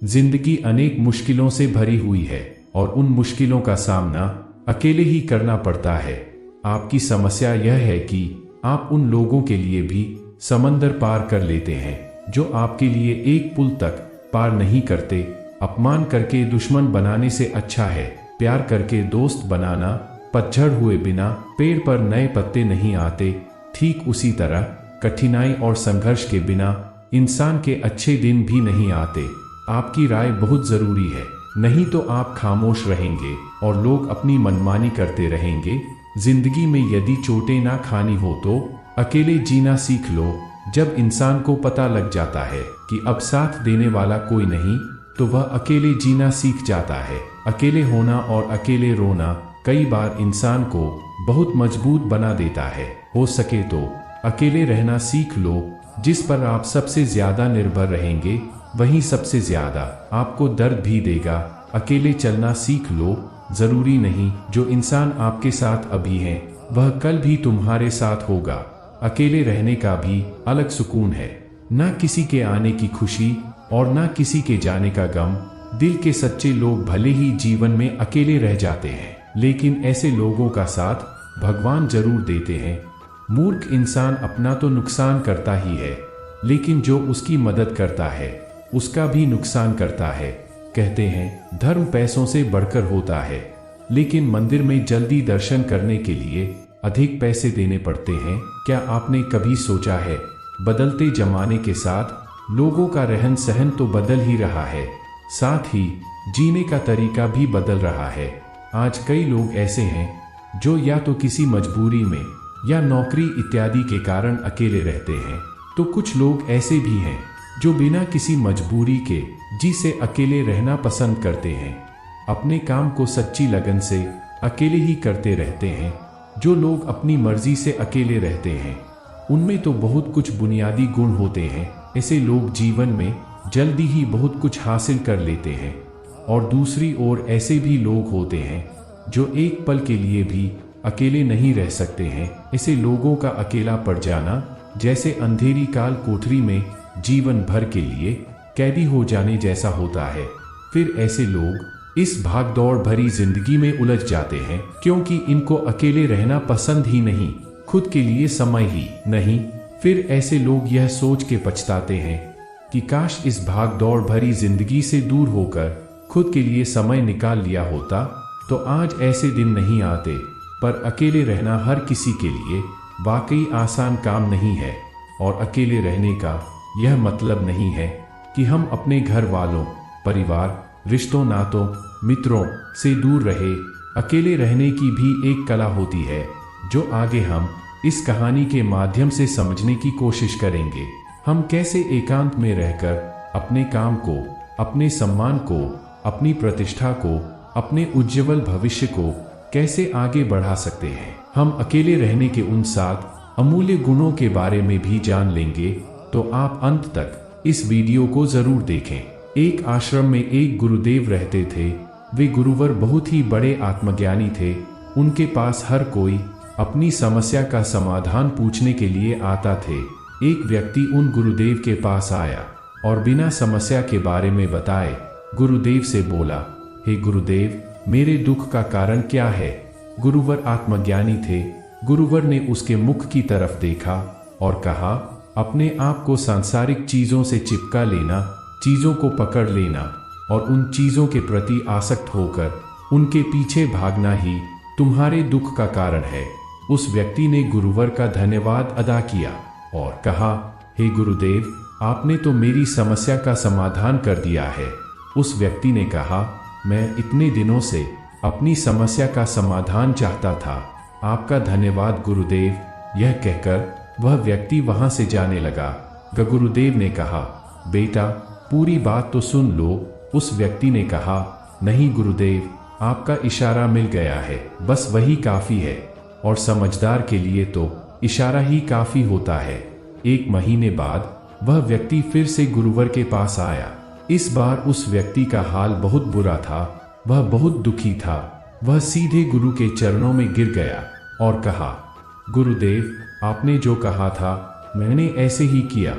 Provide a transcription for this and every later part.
जिंदगी अनेक मुश्किलों से भरी हुई है और उन मुश्किलों का सामना अकेले ही करना पड़ता है। आपकी समस्या यह है कि आप उन लोगों के लिए भी समंदर पार कर लेते हैं जो आपके लिए एक पुल तक पार नहीं करते। अपमान करके दुश्मन बनाने से अच्छा है प्यार करके दोस्त बनाना। पतझड़ हुए बिना पेड़ पर नए पत्ते नहीं आते। ठीक उसी तरह कठिनाई और संघर्ष के बिना इंसान के अच्छे दिन भी नहीं आते। आपकी राय बहुत जरूरी है, नहीं तो आप खामोश रहेंगे और लोग अपनी मनमानी करते रहेंगे। जिंदगी में यदि चोटें ना खानी हो तो अकेले जीना सीख लो। जब इंसान को पता लग जाता है कि अब साथ देने वाला कोई नहीं, तो वह अकेले जीना सीख जाता है। अकेले होना और अकेले रोना कई बार इंसान को बहुत मजबूत बना देता है। हो सके तो अकेले रहना सीख लो। जिस पर आप सबसे ज्यादा निर्भर रहेंगे वही सबसे ज्यादा आपको दर्द भी देगा। अकेले चलना सीख लो। जरूरी नहीं जो इंसान आपके साथ अभी है वह कल भी तुम्हारे साथ होगा। अकेले रहने का भी अलग सुकून है, ना किसी के आने की खुशी और ना किसी के जाने का गम। दिल के सच्चे लोग भले ही जीवन में अकेले रह जाते हैं, लेकिन ऐसे लोगों का साथ भगवान जरूर देते हैं। मूर्ख इंसान अपना तो नुकसान करता ही है, लेकिन जो उसकी मदद करता है उसका भी नुकसान करता है। कहते हैं धर्म पैसों से बढ़कर होता है, लेकिन मंदिर में जल्दी दर्शन करने के लिए अधिक पैसे देने पड़ते हैं। क्या आपने कभी सोचा है बदलते जमाने के साथ लोगों का रहन सहन तो बदल ही रहा है, साथ ही जीने का तरीका भी बदल रहा है। आज कई लोग ऐसे हैं जो या तो किसी मजबूरी में या नौकरी इत्यादि के कारण अकेले रहते हैं, तो कुछ लोग ऐसे भी हैं जो बिना किसी मजबूरी के जी से अकेले रहना पसंद करते हैं। अपने काम को सच्ची लगन से अकेले ही करते रहते हैं। जो लोग अपनी मर्जी से अकेले रहते हैं उनमें तो बहुत कुछ बुनियादी गुण होते हैं। ऐसे लोग जीवन में जल्दी ही बहुत कुछ हासिल कर लेते हैं। और दूसरी ओर ऐसे भी लोग होते हैं जो एक पल के लिए भी अकेले नहीं रह सकते हैं। ऐसे लोगों का अकेला पड़ जाना जैसे अंधेरी काल कोठरी में जीवन भर के लिए कैदी हो जाने जैसा होता है। फिर ऐसे लोग इस भागदौड़ भरी जिंदगी में उलझ जाते हैं क्योंकि इनको अकेले रहना पसंद ही नहीं, खुद के लिए समय ही नहीं। फिर ऐसे लोग यह सोच के पछताते हैं कि काश इस भागदौड़ भरी जिंदगी से दूर होकर खुद के लिए समय निकाल लिया होता तो आज ऐसे दिन नहीं आते। पर अकेले रहना हर किसी के लिए वाकई आसान काम नहीं है। और अकेले रहने का यह मतलब नहीं है कि हम अपने घर वालों, परिवार, रिश्तों, नातों, मित्रों से दूर रहे। अकेले रहने की भी एक कला होती है जो आगे हम इस कहानी के माध्यम से समझने की कोशिश करेंगे। हम कैसे एकांत में रहकर अपने काम को, अपने सम्मान को, अपनी प्रतिष्ठा को, अपने उज्ज्वल भविष्य को कैसे आगे बढ़ा सकते हैं। हम अकेले रहने के उन 7 अमूल्य गुणों के बारे में भी जान लेंगे, तो आप अंत तक इस वीडियो को जरूर देखें। एक आश्रम में एक गुरुदेव रहते थे। वे गुरुवर बहुत ही बड़े आत्मज्ञानी थे। उनके पास हर कोई अपनी समस्या का समाधान पूछने के लिए आता थे। एक व्यक्ति उन गुरुदेव के पास आया और बिना समस्या के बारे में बताए गुरुदेव से बोला, हे गुरुदेव, मेरे दुख का कारण क्या है। गुरुवर आत्मज्ञानी थे। गुरुवर ने उसके मुख की तरफ देखा और कहा, अपने आप को सांसारिक चीजों से चिपका लेना, चीजों को पकड़ लेना और उन चीजों के प्रति आसक्त होकर उनके पीछे भागना ही तुम्हारे दुख का कारण है। उस व्यक्ति ने गुरुवर का धन्यवाद अदा किया और कहा, हे गुरुदेव, आपने तो मेरी समस्या का समाधान कर दिया है। उस व्यक्ति ने कहा, मैं इतने दिनों से अपनी समस्या का समाधान चाहता था। आपका धन्यवाद गुरुदेव। यह कहकर वह व्यक्ति वहां से जाने लगा। गुरुदेव ने कहा, बेटा, पूरी बात तो सुन लो। उस व्यक्ति ने कहा, नहीं गुरुदेव, आपका इशारा मिल गया है, बस वही काफी है। और समझदार के लिए तो इशारा ही काफी होता है। 1 महीने बाद वह व्यक्ति फिर से गुरुवर के पास आया। इस बार उस व्यक्ति का हाल बहुत बुरा था। वह बहुत दुखी था। वह सीधे गुरु के चरणों में गिर गया और कहा, गुरुदेव, आपने जो कहा था मैंने ऐसे ही किया,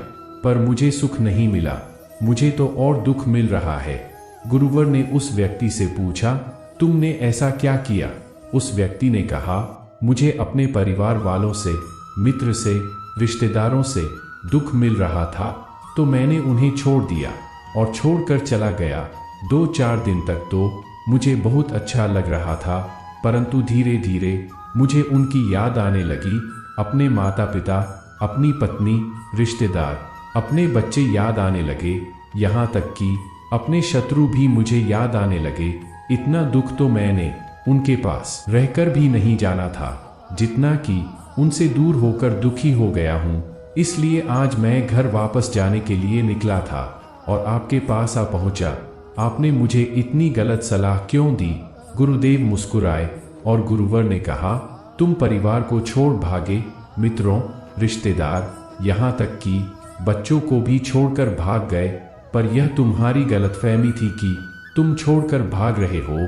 पर मुझे सुख नहीं मिला। मुझे तो और दुख मिल रहा है। गुरुवर ने उस व्यक्ति से पूछा, तुमने ऐसा क्या किया? उस व्यक्ति ने कहा, मुझे अपने परिवार वालों से, मित्र से, रिश्तेदारों से दुख मिल रहा था, तो मैंने उन्हें छोड़ दिया और छोड़कर चला गया। 2-4 दिन तक तो मुझे बहुत अच्छा लग रहा था, परंतु धीरे धीरे मुझे उनकी याद आने लगी। अपने माता पिता, अपनी पत्नी, रिश्तेदार, अपने बच्चे याद आने लगे, यहाँ तक कि अपने शत्रु भी मुझे याद आने लगे। इतना दुख तो मैंने उनके पास रहकर भी नहीं जाना था, जितना कि उनसे दूर होकर दुखी हो गया हूँ। इसलिए आज मैं घर वापस जाने के लिए निकला था और आपके पास आ पहुँचा। आपने मुझे इतनी गलत सलाह क्यों दी? गुरुदेव मुस्कुराए और गुरुवर ने कहा, तुम परिवार को छोड़ भागे, मित्रों, रिश्तेदार, यहाँ तक कि बच्चों को भी छोड़कर भाग गए, पर यह तुम्हारी गलतफहमी थी कि तुम छोड़कर भाग रहे हो।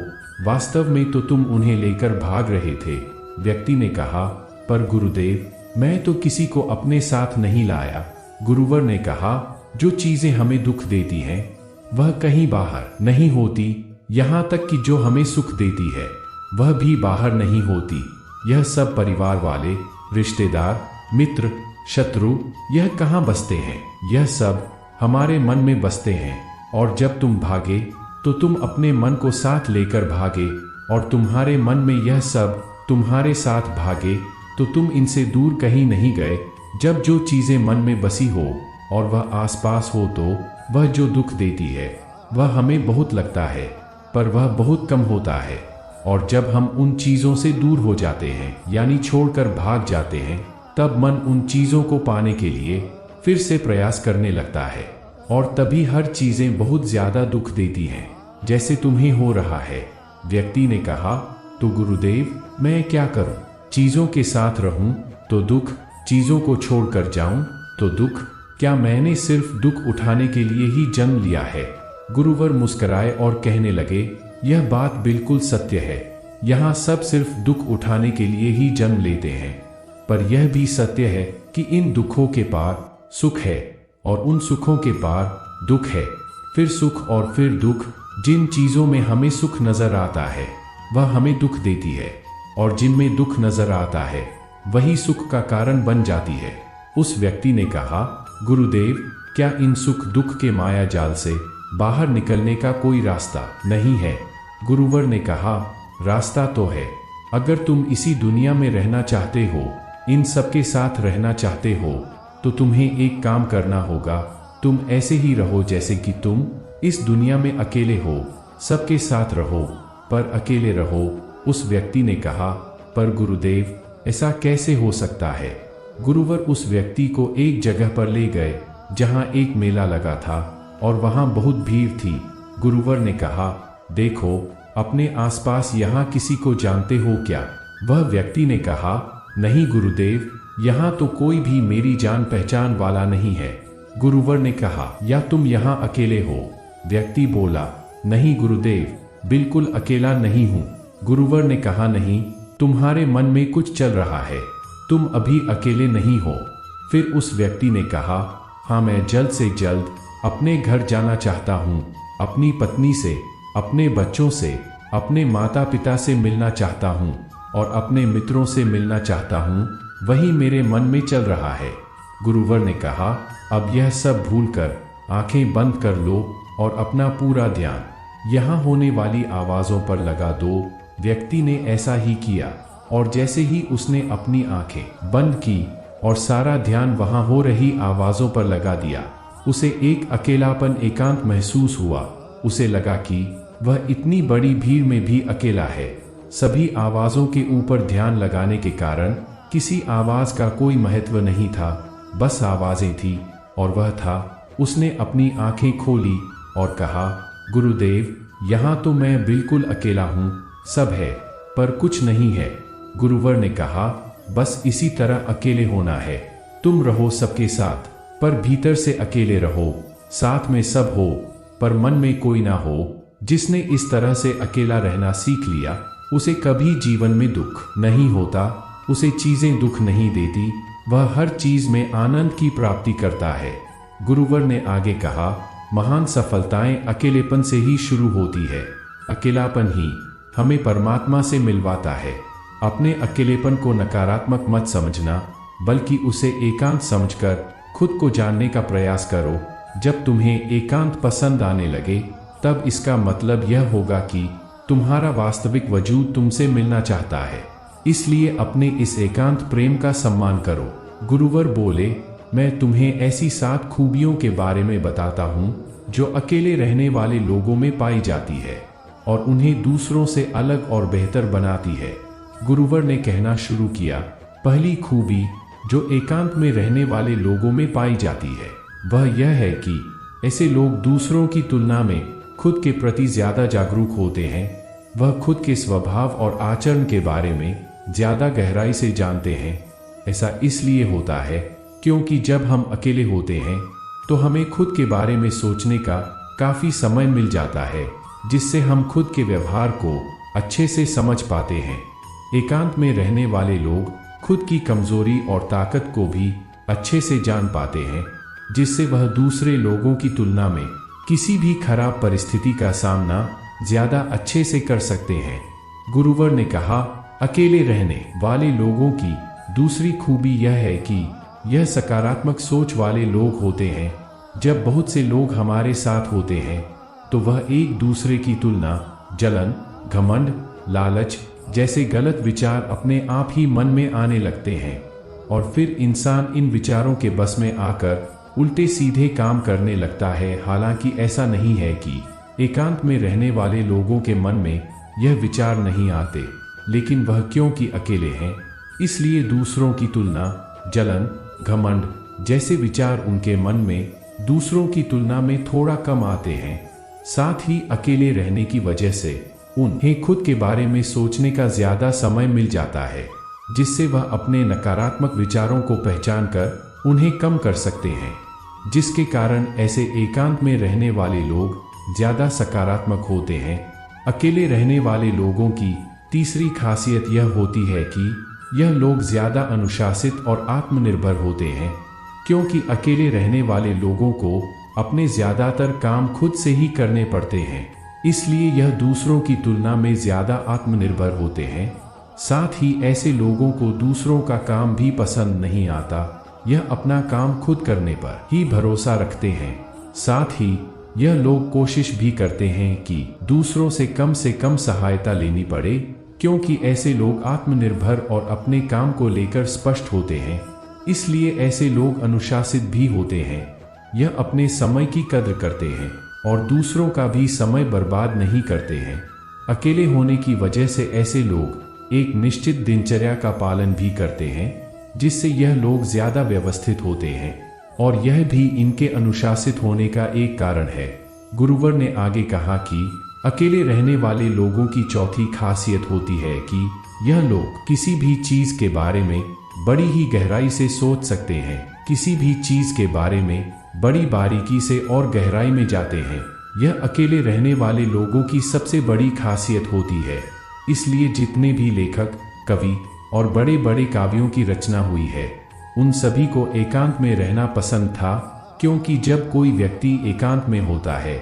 वास्तव में तो तुम उन्हें लेकर भाग रहे थे। व्यक्ति ने कहा, पर गुरुदेव, मैं तो किसी को अपने साथ नहीं लाया। गुरुवर ने कहा, जो चीजें हमें दुख देती हैं वह कहीं बाहर नहीं होती, यहाँ तक कि जो हमें सुख देती है वह भी बाहर नहीं होती। यह सब परिवार वाले, रिश्तेदार, मित्र, शत्रु, यह कहाँ बसते हैं? यह सब हमारे मन में बसते हैं। और जब तुम भागे तो तुम अपने मन को साथ लेकर भागे, और तुम्हारे मन में यह सब तुम्हारे साथ भागे, तो तुम इनसे दूर कहीं नहीं गए। जब जो चीजें मन में बसी हो और वह आसपास हो, तो वह जो दुख देती है वह हमें बहुत लगता है, पर वह बहुत कम होता है। और जब हम उन चीजों से दूर हो जाते हैं, यानी छोड़कर भाग जाते हैं, तब मन उन चीजों को पाने के लिए फिर से प्रयास करने लगता है, और तभी हर चीजें बहुत ज्यादा दुख देती हैं, जैसे तुम्हें हो रहा है। व्यक्ति ने कहा, तो गुरुदेव, मैं क्या करूं? चीजों के साथ रहूं तो दुख, चीजों को छोड़कर जाऊं तो दुख। क्या मैंने सिर्फ दुख उठाने के लिए ही जन्म लिया है? गुरुवर मुस्कुराए और कहने लगे, यह बात बिल्कुल सत्य है। यहाँ सब सिर्फ दुख उठाने के लिए ही जन्म लेते हैं, पर यह भी सत्य है कि इन दुखों के पार सुख है, और उन सुखों के पार दुख है, फिर सुख और फिर दुख। जिन चीजों में हमें सुख नजर आता है वह हमें दुख देती है, और जिनमें दुख नजर आता है वही सुख का कारण बन जाती है। उस व्यक्ति ने कहा, गुरुदेव, क्या इन सुख दुख के माया जाल से बाहर निकलने का कोई रास्ता नहीं है? गुरुवर ने कहा, रास्ता तो है। अगर तुम इसी दुनिया में रहना चाहते हो, इन सबके साथ रहना चाहते हो, तो तुम्हें एक काम करना होगा। तुम ऐसे ही रहो जैसे कि तुम इस दुनिया में अकेले हो। सबके साथ रहो पर अकेले रहो। उस व्यक्ति ने कहा, पर गुरुदेव, ऐसा कैसे हो सकता है? गुरुवर उस व्यक्ति को एक जगह पर ले गए जहां एक मेला लगा था और वहां बहुत भीड़ थी। गुरुवर ने कहा, देखो, अपने आसपास यहाँ किसी को जानते हो क्या? वह व्यक्ति ने कहा, नहीं गुरुदेव, यहाँ तो कोई भी मेरी जान पहचान वाला नहीं है। गुरुवर ने कहा, या तुम यहाँ अकेले हो? व्यक्ति बोला, नहीं गुरुदेव, बिल्कुल अकेला नहीं हूँ। गुरुवर ने कहा, नहीं, तुम्हारे मन में कुछ चल रहा है, तुम अभी अकेले नहीं हो। फिर उस व्यक्ति ने कहा, हाँ, मैं जल्द से जल्द अपने घर जाना चाहता हूँ, अपनी पत्नी से, अपने बच्चों से, अपने माता पिता से मिलना चाहता हूँ और अपने मित्रों से मिलना चाहता हूँ, वही मेरे मन में चल रहा है। गुरुवर ने कहा, अब यह सब भूलकर आंखें बंद कर लो और अपना पूरा ध्यान यहाँ होने वाली आवाज़ों पर लगा दो। व्यक्ति ने ऐसा ही किया, और जैसे ही उसने अपनी आंखें बंद की और सारा ध्यान वहाँ हो रही आवाज़ों पर लगा दिया, उसे एक अकेलापन, एकांत महसूस हुआ। उसे लगा कि वह इतनी बड़ी भीड़ में भी अकेला है। सभी आवाज़ों के ऊपर ध्यान लगाने के कारण किसी आवाज़ का कोई महत्व नहीं था, बस आवाज़ें थी, और वह था। उसने अपनी आंखें खोली और कहा, गुरुदेव, यहाँ तो मैं बिल्कुल अकेला हूँ, सब है पर कुछ नहीं है। गुरुवर ने कहा, बस इसी तरह अकेले होना है। तुम रहो सबके साथ, पर भीतर से अकेले रहो। साथ में सब हो पर मन में कोई ना हो। जिसने इस तरह से अकेला रहना सीख लिया, उसे कभी जीवन में दुख नहीं होता, उसे चीजें दुख नहीं देती, वह हर चीज में आनंद की प्राप्ति करता है। गुरुवर ने आगे कहा, महान सफलताएं अकेलेपन से ही शुरू होती है। अकेलापन ही हमें परमात्मा से मिलवाता है। अपने अकेलेपन को नकारात्मक मत समझना, बल्कि उसे एकांत समझकर खुद को जानने का प्रयास करो। जब तुम्हें एकांत पसंद आने लगे, तब इसका मतलब यह होगा कि तुम्हारा वास्तविक वजूद तुमसे मिलना चाहता है। इसलिए अपने इस एकांत प्रेम का सम्मान करो। गुरुवर बोले, मैं तुम्हें ऐसी 7 खूबियों के बारे में बताता हूँ जो अकेले रहने वाले लोगों में पाई जाती है और उन्हें दूसरों से अलग और बेहतर बनाती है। गुरुवर ने कहना शुरू किया, पहली खूबी जो एकांत में रहने वाले लोगों में पाई जाती है वह यह है कि ऐसे लोग दूसरों की तुलना में खुद के प्रति ज्यादा जागरूक होते हैं। वह खुद के स्वभाव और आचरण के बारे में ज्यादा गहराई से जानते हैं। ऐसा इसलिए होता है क्योंकि जब हम अकेले होते हैं तो हमें खुद के बारे में सोचने का काफी समय मिल जाता है, जिससे हम खुद के व्यवहार को अच्छे से समझ पाते हैं। एकांत में रहने वाले लोग खुद की कमजोरी और ताकत को भी अच्छे से जान पाते हैं, जिससे वह दूसरे लोगों की तुलना में किसी भी खराब परिस्थिति का सामना ज्यादा अच्छे से कर सकते हैं। गुरुवर ने कहा, अकेले रहने वाले लोगों की दूसरी खूबी यह है कि यह सकारात्मक सोच वाले लोग होते हैं। जब बहुत से लोग हमारे साथ होते हैं तो वह एक दूसरे की तुलना, जलन, घमंड, लालच जैसे गलत विचार अपने आप ही मन में आने लगते हैं और फिर इंसान इन विचारों के बस में आकर उल्टे सीधे काम करने लगता है। हालांकि ऐसा नहीं है कि एकांत में रहने वाले लोगों के मन में यह विचार नहीं आते, लेकिन वह क्योंकि अकेले हैं इसलिए दूसरों की तुलना, जलन, घमंड जैसे विचार उनके मन में दूसरों की तुलना में थोड़ा कम आते हैं। साथ ही अकेले रहने की वजह से उन्हें खुद के बारे में सोचने का ज्यादा समय मिल जाता है, जिससे वह अपने नकारात्मक विचारों को पहचानकर उन्हें कम कर सकते हैं, जिसके कारण ऐसे एकांत में रहने वाले लोग ज्यादा सकारात्मक होते हैं। अकेले रहने वाले लोगों की तीसरी खासियत यह होती है कि यह लोग ज्यादा अनुशासित और आत्मनिर्भर होते हैं, क्योंकि अकेले रहने वाले लोगों को अपने ज्यादातर काम खुद से ही करने पड़ते हैं, इसलिए यह दूसरों की तुलना में ज्यादा आत्मनिर्भर होते हैं। साथ ही ऐसे लोगों को दूसरों का काम भी पसंद नहीं आता, यह अपना काम खुद करने पर ही भरोसा रखते हैं। साथ ही यह लोग कोशिश भी करते हैं कि दूसरों से कम सहायता लेनी पड़े, क्योंकि ऐसे लोग आत्मनिर्भर और अपने काम को लेकर स्पष्ट होते हैं। इसलिए ऐसे लोग अनुशासित भी होते हैं। यह अपने समय की कद्र करते हैं और दूसरों का भी समय बर्बाद नहीं करते हैं। अकेले होने की वजह से ऐसे लोग एक निश्चित दिनचर्या का पालन भी करते हैं, जिससे यह लोग ज्यादा व्यवस्थित होते हैं और यह भी इनके अनुशासित होने का एक कारण है। गुरुवर ने आगे कहा कि अकेले रहने वाले लोगों की चौथी खासियत होती है कि यह लोग किसी भी चीज के बारे में बड़ी ही गहराई से सोच सकते हैं, किसी भी चीज के बारे में बड़ी बारीकी से और गहराई में जाते हैं। यह अकेले रहने वाले लोगों की सबसे बड़ी खासियत होती है। इसलिए जितने भी लेखक, कवि और बड़े बड़े काव्यों की रचना हुई है, उन सभी को एकांत में रहना पसंद था, क्योंकि जब कोई व्यक्ति एकांत में होता है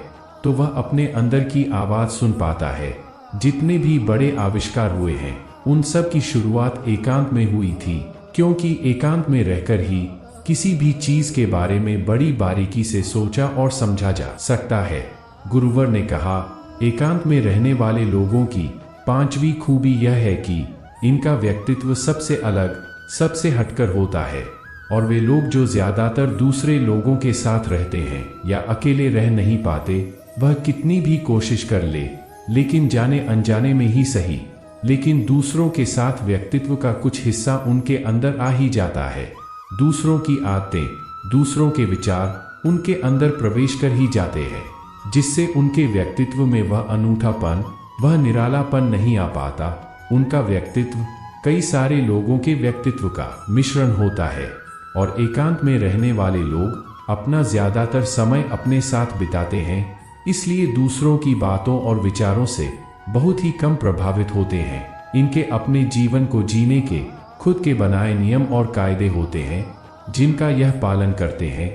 तो वह अपने अंदर की आवाज सुन पाता है। जितने भी बड़े आविष्कार हुए हैं उन सब की शुरुआत एकांत में हुई थी, क्योंकि एकांत में रहकर ही किसी भी चीज के बारे में बड़ी बारीकी से सोचा और समझा जा सकता है। गुरुवर ने कहा, एकांत में रहने वाले लोगों की पांचवी खूबी यह है कि इनका व्यक्तित्व सबसे अलग, सबसे हटकर होता है और वे लोग जो ज्यादातर दूसरे लोगों के साथ रहते हैं या अकेले रह नहीं पाते, वह कितनी भी कोशिश कर ले, लेकिन जाने अनजाने में ही सही, लेकिन दूसरों के साथ व्यक्तित्व का कुछ हिस्सा उनके अंदर आ ही जाता है। दूसरों की आदतें, दूसरों के विचार उनके अंदर प्रवेश कर ही जाते हैं, जिससे उनके व्यक्तित्व में वह अनूठापन, वह निरालापन नहीं आ पाता। उनका व्यक्तित्व कई सारे लोगों के व्यक्तित्व का मिश्रण होता है और एकांत में रहने वाले लोग अपना ज्यादातर समय अपने साथ बिताते हैं, इसलिए दूसरों की बातों और विचारों से बहुत ही कम प्रभावित होते हैं। इनके अपने जीवन को जीने के खुद के बनाए नियम और कायदे होते हैं, जिनका यह पालन करते हैं।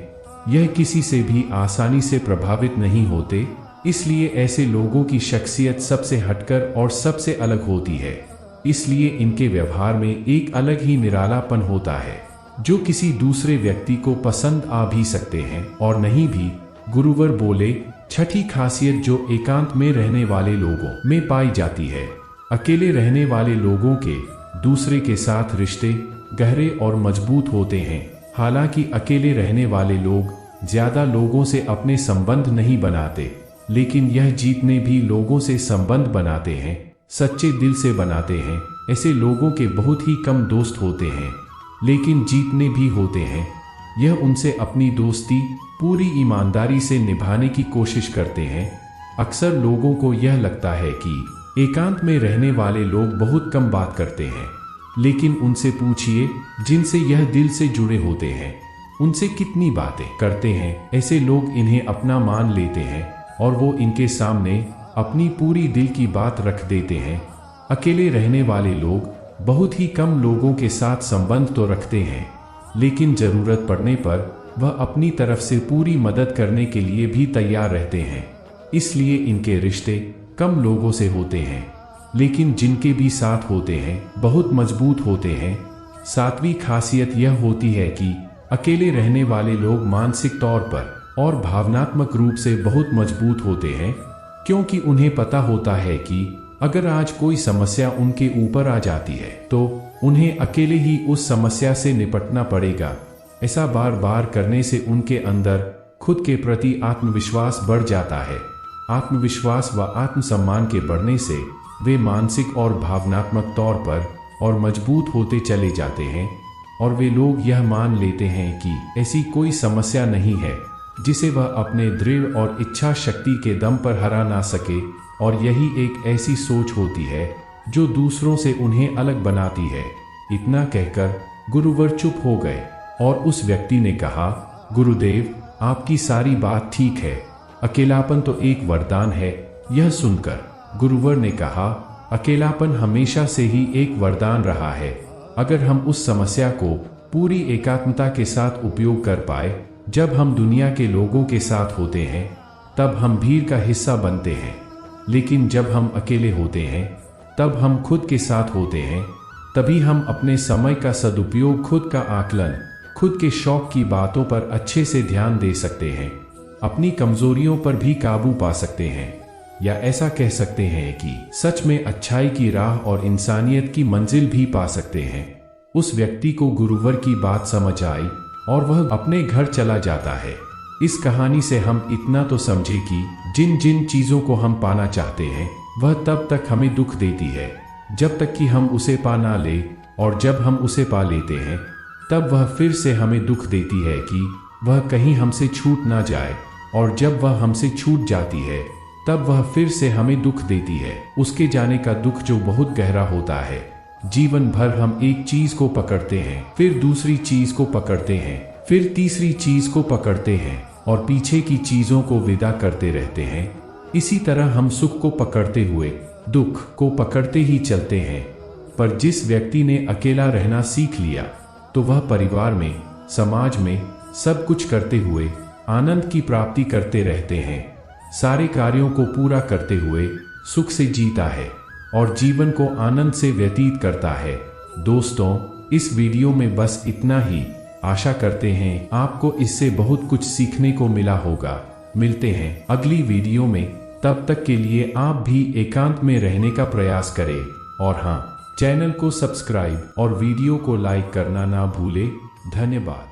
यह किसी से भी आसानी से प्रभावित नहीं होते, इसलिए ऐसे लोगों की शख्सियत सबसे हटकर और सबसे अलग होती है। इसलिए इनके व्यवहार में एक अलग ही निरालापन होता है जो किसी दूसरे व्यक्ति को पसंद आ भी सकते हैं और नहीं भी। गुरुवर बोले, छठी खासियत जो एकांत में रहने वाले लोगों में पाई जाती है। अकेले रहने वाले लोगों के दूसरे के साथ रिश्ते गहरे और मजबूत होते हैं। हालांकि अकेले रहने वाले लोग ज्यादा लोगों से अपने संबंध नहीं बनाते, लेकिन यह जीतने भी लोगों से संबंध बनाते हैं, सच्चे दिल से बनाते हैं। ऐसे लोगों के बहुत ही कम दोस्त होते हैं, लेकिन जीतने भी होते हैं। यह उनसे अपनी दोस्ती पूरी ईमानदारी से निभाने की कोशिश करते हैं। अक्सर लोगों को यह लगता है कि एकांत में रहने वाले लोग बहुत कम बात करते हैं, लेकिन उनसे पूछिए जिनसे यह दिल से जुड़े होते हैं, उनसे कितनी बातें करते हैं। ऐसे लोग इन्हें अपना मान लेते हैं और वो इनके सामने अपनी पूरी दिल की बात रख देते हैं। अकेले रहने वाले लोग बहुत ही कम लोगों के साथ संबंध तो रखते हैं, लेकिन जरूरत पड़ने पर वह अपनी तरफ से पूरी मदद करने के लिए भी तैयार रहते हैं। इसलिए इनके रिश्ते कम लोगों से होते हैं, लेकिन जिनके भी साथ होते हैं बहुत मजबूत होते हैं। सातवीं खासियत यह होती है कि अकेले रहने वाले लोग मानसिक तौर पर और भावनात्मक रूप से बहुत मजबूत होते हैं, क्योंकि उन्हें पता होता है कि अगर आज कोई समस्या उनके ऊपर आ जाती है तो उन्हें अकेले ही उस समस्या से निपटना पड़ेगा। ऐसा बार बार करने से उनके अंदर खुद के प्रति आत्मविश्वास बढ़ जाता है। आत्मविश्वास व आत्मसम्मान के बढ़ने से वे मानसिक और भावनात्मक तौर पर और मजबूत होते चले जाते हैं, और वे लोग यह मान लेते हैं कि ऐसी कोई समस्या नहीं है जिसे वह अपने दृढ़ और इच्छा शक्ति के दम पर हरा ना सके। और यही एक ऐसी सोच होती है जो दूसरों से उन्हें अलग बनाती है। इतना कहकर गुरुवर चुप हो गए और उस व्यक्ति ने कहा, गुरुदेव, आपकी सारी बात ठीक है, अकेलापन तो एक वरदान है। यह सुनकर गुरुवर ने कहा, अकेलापन हमेशा से ही एक वरदान रहा है। अगर हम उस समस्या को पूरी एकात्मता के साथ उपयोग कर पाए, जब हम दुनिया के लोगों के साथ होते हैं तब हम भीड़ का हिस्सा बनते हैं, लेकिन जब हम अकेले होते हैं तब हम खुद के साथ होते हैं। तभी हम अपने समय का सदुपयोग, खुद का आकलन, खुद के शौक की बातों पर अच्छे से ध्यान दे सकते हैं, अपनी कमजोरियों पर भी काबू पा सकते हैं, या ऐसा कह सकते हैं कि सच में अच्छाई की राह और इंसानियत की मंजिल भी पा सकते हैं। उस व्यक्ति को गुरुवर की बात समझ आई और वह अपने घर चला जाता है। इस कहानी से हम इतना तो समझे कि जिन जिन चीजों को हम पाना चाहते हैं वह तब तक हमें दुख देती है जब तक कि हम उसे पा ना ले, और जब हम उसे पा लेते हैं तब वह फिर से हमें दुख देती है कि वह कहीं हमसे छूट ना जाए, और जब वह हमसे छूट जाती है तब वह फिर से हमें दुख देती है। उसके जाने का दुख जो बहुत गहरा होता है। जीवन भर हम एक चीज को पकड़ते हैं, फिर दूसरी चीज को पकड़ते हैं, फिर तीसरी चीज को पकड़ते हैं और पीछे की चीजों को विदा करते रहते हैं। इसी तरह हम सुख को पकड़ते हुए दुख को पकड़ते ही चलते हैं। पर जिस व्यक्ति ने अकेला रहना सीख लिया तो वह परिवार में, समाज में सब कुछ करते हुए आनंद की प्राप्ति करते रहते हैं। सारे कार्यों को पूरा करते हुए सुख से जीता है और जीवन को आनंद से व्यतीत करता है। दोस्तों, इस वीडियो में बस इतना ही। आशा करते हैं आपको इससे बहुत कुछ सीखने को मिला होगा। मिलते हैं अगली वीडियो में, तब तक के लिए आप भी एकांत में रहने का प्रयास करें, और हाँ, चैनल को सब्सक्राइब और वीडियो को लाइक करना ना भूलें। धन्यवाद।